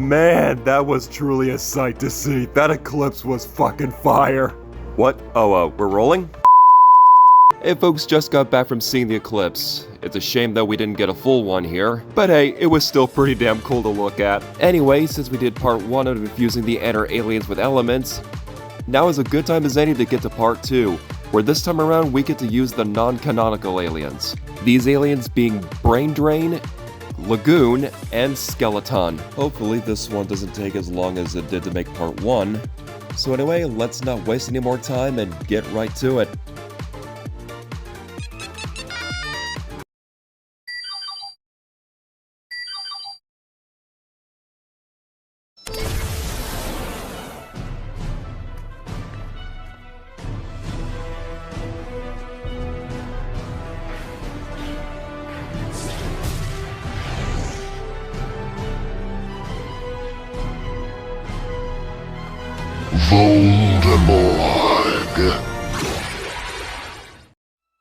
man, that was truly a sight to see. That eclipse was fucking fire. What? Oh, we're rolling? Hey folks, just got back from seeing the eclipse. It's a shame that we didn't get a full one here, but hey, it was still pretty damn cool to look at. Anyway, since we did part 1 of infusing the Anur Aliens with elements, now is a good time as any to get to part 2, where this time around we get to use the non-canonical aliens. These aliens being Brain Drain, Lagoon, and Skeleton. Hopefully this one doesn't take as long as it did to make part 1. So anyway, let's not waste any more time and get right to it. Voldemor.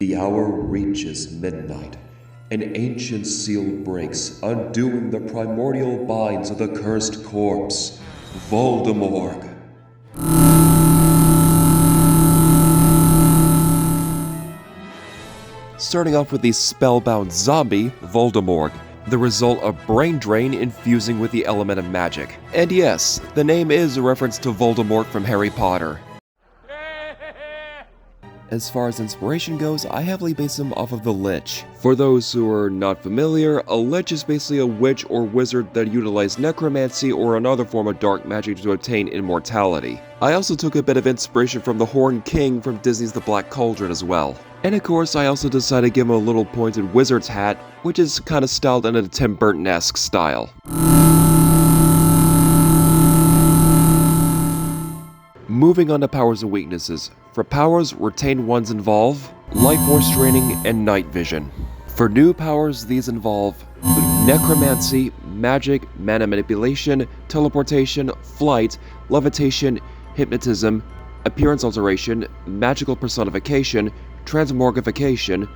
The hour reaches midnight. An ancient seal breaks, undoing the primordial binds of the cursed corpse, Voldemor. Starting off with the spellbound zombie, Voldemort, the result of brain drain infusing with the element of magic. And yes, the name is a reference to Voldemort from Harry Potter. As far as inspiration goes, I heavily base him off of the Lich. For those who are not familiar, a Lich is basically a witch or wizard that utilizes necromancy or another form of dark magic to obtain immortality. I also took a bit of inspiration from the Horned King from Disney's The Black Cauldron as well. And of course, I also decided to give him a little pointed wizard's hat, which is kind of styled in a Tim Burton-esque style. Moving on to powers and weaknesses. For powers, retained ones involve Life Force Training and Night Vision. For new powers, these involve Necromancy, Magic, Mana Manipulation, Teleportation, Flight, Levitation, Hypnotism, Appearance Alteration, Magical Personification, Transmogrification,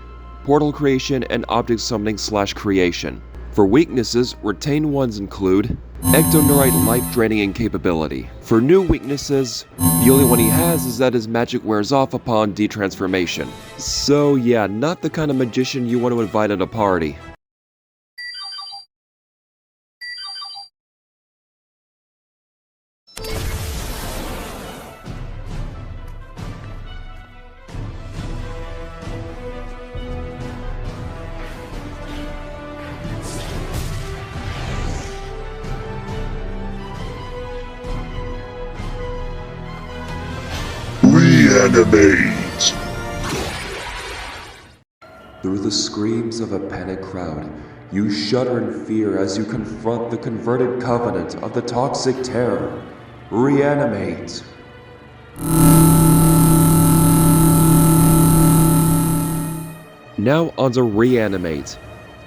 Portal Creation, and Object Summoning/Creation. For weaknesses, retained ones include Ectoneurite Life Draining Incapability. For new weaknesses, the only one he has is that his magic wears off upon detransformation. So yeah, not the kind of magician you want to invite at a party. Reanimate. Through the screams of a panicked crowd, you shudder in fear as you confront the converted covenant of the toxic terror. Reanimate. Now onto Reanimate,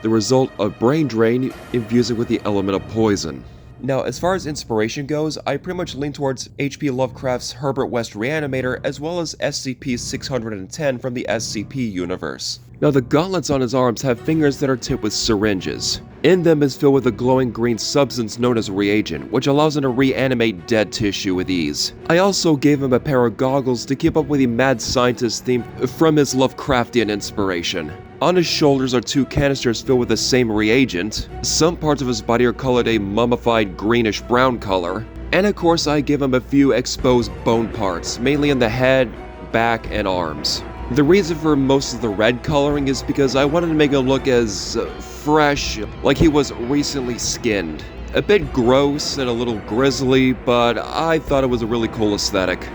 the result of brain drain infusing with the element of poison. Now, as far as inspiration goes, I pretty much lean towards H.P. Lovecraft's Herbert West Reanimator as well as SCP-610 from the SCP universe. Now, the gauntlets on his arms have fingers that are tipped with syringes. In them is filled with a glowing green substance known as reagent, which allows him to reanimate dead tissue with ease. I also gave him a pair of goggles to keep up with the mad scientist theme from his Lovecraftian inspiration. On his shoulders are 2 canisters filled with the same reagent. Some parts of his body are colored a mummified greenish-brown color. And of course, I give him a few exposed bone parts, mainly in the head, back, and arms. The reason for most of the red coloring is because I wanted to make him look as fresh, like he was recently skinned. A bit gross and a little grisly, but I thought it was a really cool aesthetic.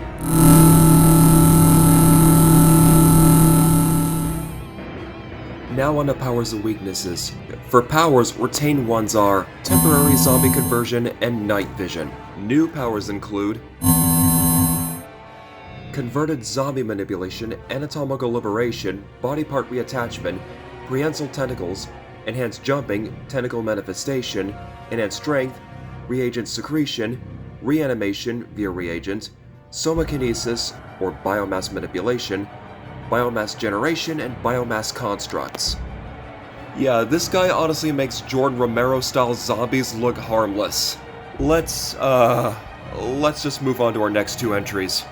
Now on to powers and weaknesses. For powers, retained ones are Temporary Zombie Conversion and Night Vision. New powers include Converted Zombie Manipulation, Anatomical Liberation, Body Part Reattachment, Prehensile Tentacles, Enhanced Jumping, Tentacle Manifestation, Enhanced Strength, Reagent Secretion, Reanimation via Reagent, Somakinesis or Biomass Manipulation, Biomass Generation, and Biomass Constructs. Yeah, this guy honestly makes Jordan Romero-style zombies look harmless. Let's just move on to our next two entries.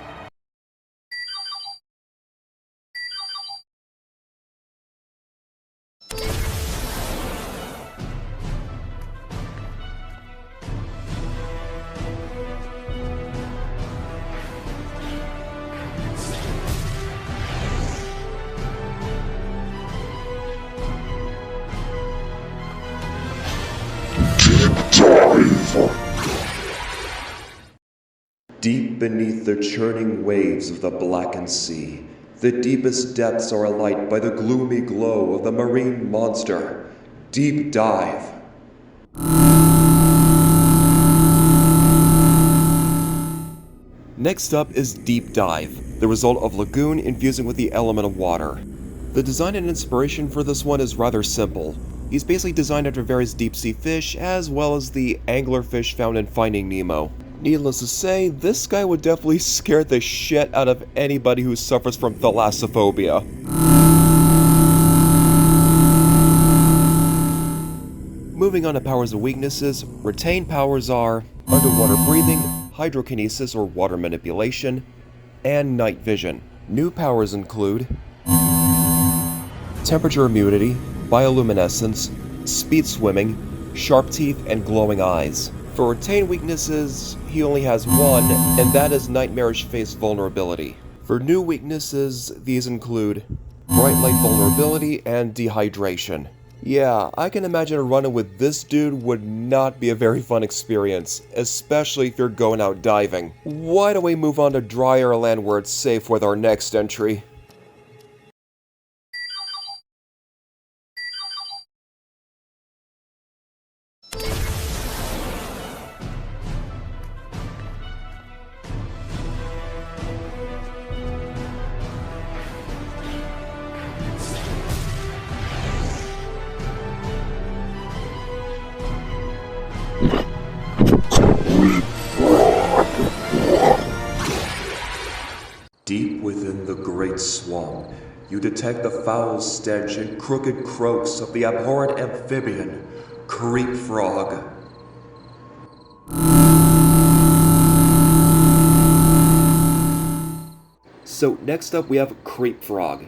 Dive. Deep beneath the churning waves of the blackened sea, the deepest depths are alight by the gloomy glow of the marine monster. Deep Dive. Next up is Deep Dive, the result of Lagoon infusing with the element of water. The design and inspiration for this one is rather simple. He's basically designed after various deep-sea fish, as well as the anglerfish found in Finding Nemo. Needless to say, this guy would definitely scare the shit out of anybody who suffers from thalassophobia. Moving on to powers and weaknesses, retained powers are underwater breathing, hydrokinesis or water manipulation, and night vision. New powers include temperature immunity, bioluminescence, speed swimming, sharp teeth, and glowing eyes. For retained weaknesses, he only has one, and that is nightmarish face vulnerability. For new weaknesses, these include bright light vulnerability and dehydration. Yeah, I can imagine running with this dude would not be a very fun experience, especially if you're going out diving. Why don't we move on to drier land where it's safe with our next entry? Deep within the great swamp, you detect the foul stench and crooked croaks of the abhorrent amphibian, Creep Frog. So next up we have Creep Frog,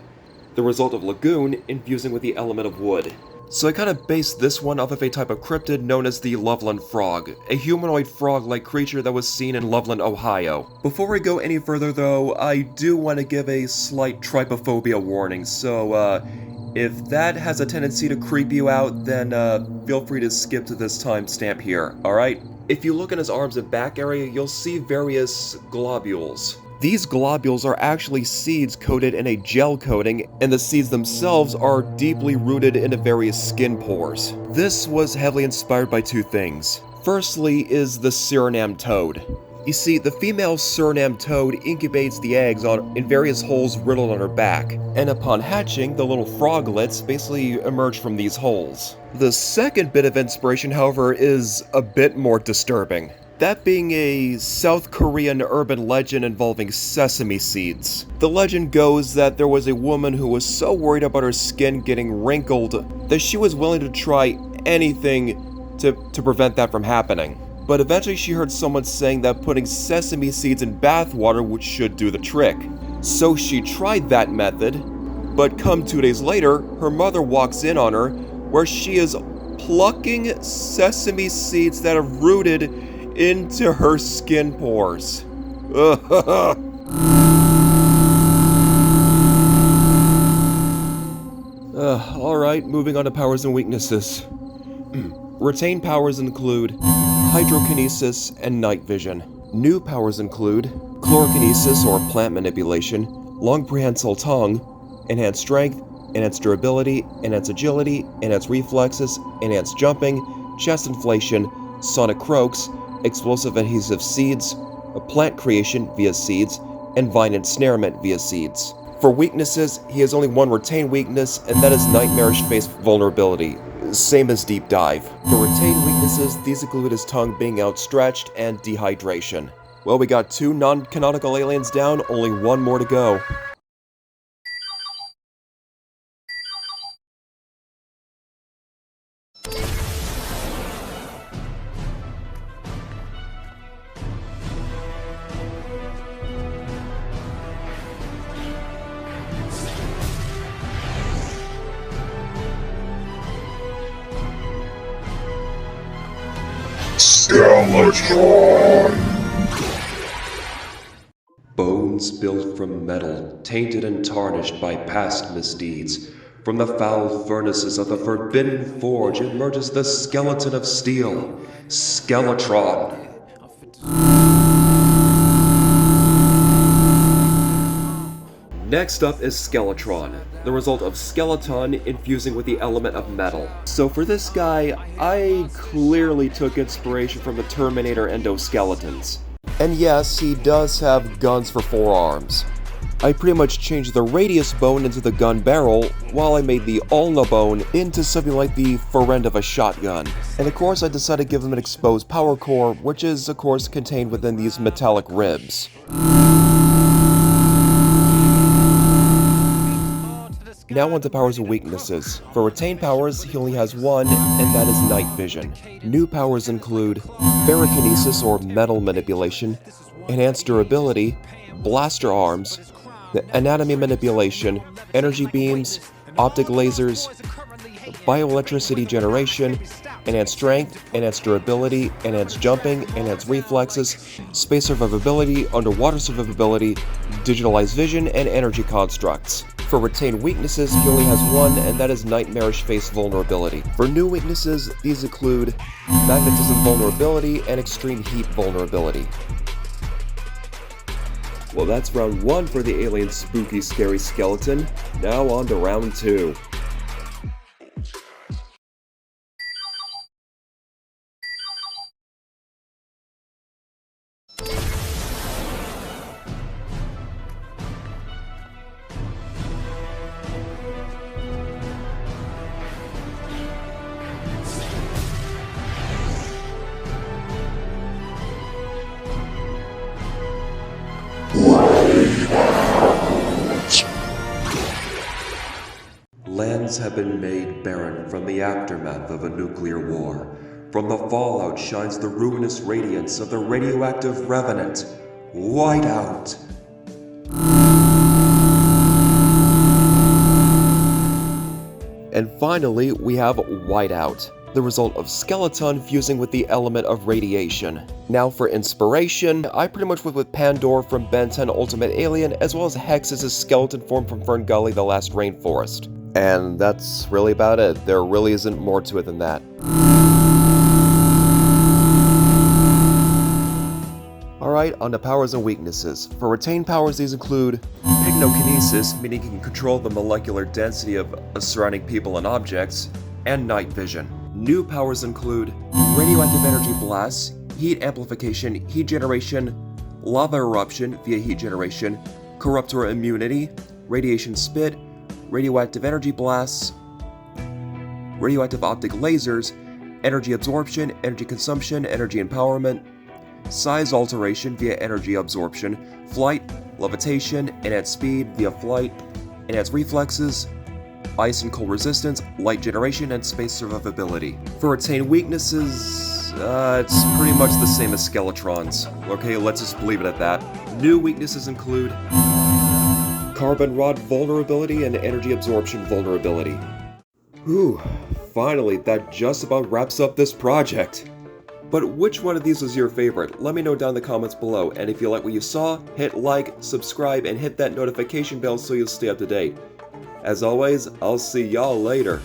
the result of Lagoon infusing with the element of wood. So I kind of based this one off of a type of cryptid known as the Loveland Frog, a humanoid frog-like creature that was seen in Loveland, Ohio. Before we go any further though, I do want to give a slight trypophobia warning, so if that has a tendency to creep you out, then feel free to skip to this timestamp here, alright? If you look in his arms and back area, you'll see various globules. These globules are actually seeds coated in a gel coating, and the seeds themselves are deeply rooted into various skin pores. This was heavily inspired by two things. Firstly is the Suriname toad. You see, the female Suriname toad incubates the eggs in various holes riddled on her back, and upon hatching, the little froglets basically emerge from these holes. The second bit of inspiration, however, is a bit more disturbing. That being a South Korean urban legend involving sesame seeds. The legend goes that there was a woman who was so worried about her skin getting wrinkled that she was willing to try anything to prevent that from happening. But eventually she heard someone saying that putting sesame seeds in bath water should do the trick. So she tried that method, but come 2 days later, her mother walks in on her where she is plucking sesame seeds that have rooted into her skin pores. Alright, moving on to powers and weaknesses. Retained powers include hydrokinesis and night vision. New powers include chlorokinesis or plant manipulation, long prehensile tongue, enhanced strength, enhanced durability, enhanced agility, enhanced reflexes, enhanced jumping, chest inflation, sonic croaks, explosive adhesive seeds, plant creation via seeds, and vine ensnarement via seeds. For weaknesses, he has only one retained weakness, and that is nightmarish face vulnerability, same as Deep Dive. For retained weaknesses, these include his tongue being outstretched and dehydration. Well, we got 2 non-canonical aliens down, only 1 more to go. Skeletron! Bones built from metal, tainted and tarnished by past misdeeds. From the foul furnaces of the Forbidden Forge emerges the skeleton of steel, Skeletron. Next up is Skeletron, the result of skeleton infusing with the element of metal. So for this guy, I clearly took inspiration from the Terminator endoskeletons. And yes, he does have guns for 4 arms. I pretty much changed the radius bone into the gun barrel, while I made the ulna bone into something like the fore end of a shotgun. And of course I decided to give him an exposed power core, which is of course contained within these metallic ribs. Now on to powers and weaknesses. For retained powers, he only has one, and that is night vision. New powers include Ferrokinesis or metal manipulation, enhanced durability, blaster arms, the anatomy manipulation, energy beams, optic lasers, bioelectricity generation, enhanced strength, enhanced durability, enhanced jumping, enhanced reflexes, space survivability, underwater survivability, digitalized vision, and energy constructs. For retained weaknesses, he only has one, and that is Nightmarish Face vulnerability. For new weaknesses, these include magnetism vulnerability and extreme heat vulnerability. Well, that's round 1 for the alien spooky scary skeleton. Now on to round 2. Lands have been made barren from the aftermath of a nuclear war. From the fallout shines the ruinous radiance of the radioactive revenant, Whiteout. And finally, we have Whiteout, the result of skeleton fusing with the element of radiation. Now for inspiration, I pretty much went with Pandora from Ben 10 Ultimate Alien, as well as Hex as a skeleton form from Fern Gully The Last Rainforest. And that's really about it. There really isn't more to it than that. Alright, on to powers and weaknesses. For retained powers, these include Hypnokinesis, meaning you can control the molecular density of surrounding people and objects, and night vision. New powers include Radioactive Energy Blasts, Heat Amplification, Heat Generation, Lava Eruption via Heat Generation, Corruptor Immunity, Radiation Spit, Radioactive Energy Blasts, Radioactive Optic Lasers, Energy Absorption, Energy Consumption, Energy Empowerment, Size Alteration via Energy Absorption, Flight, Levitation, Enhanced Speed via Flight, Enhanced Reflexes, Ice and Cold Resistance, Light Generation, and Space Survivability. For retained weaknesses, it's pretty much the same as Skeletron's. Okay, let's just leave it at that. New weaknesses include Carbon Rod vulnerability and Energy Absorption vulnerability. Whew, finally, that just about wraps up this project. But which one of these was your favorite? Let me know down in the comments below, and if you like what you saw, hit like, subscribe, and hit that notification bell so you'll stay up to date. As always, I'll see y'all later.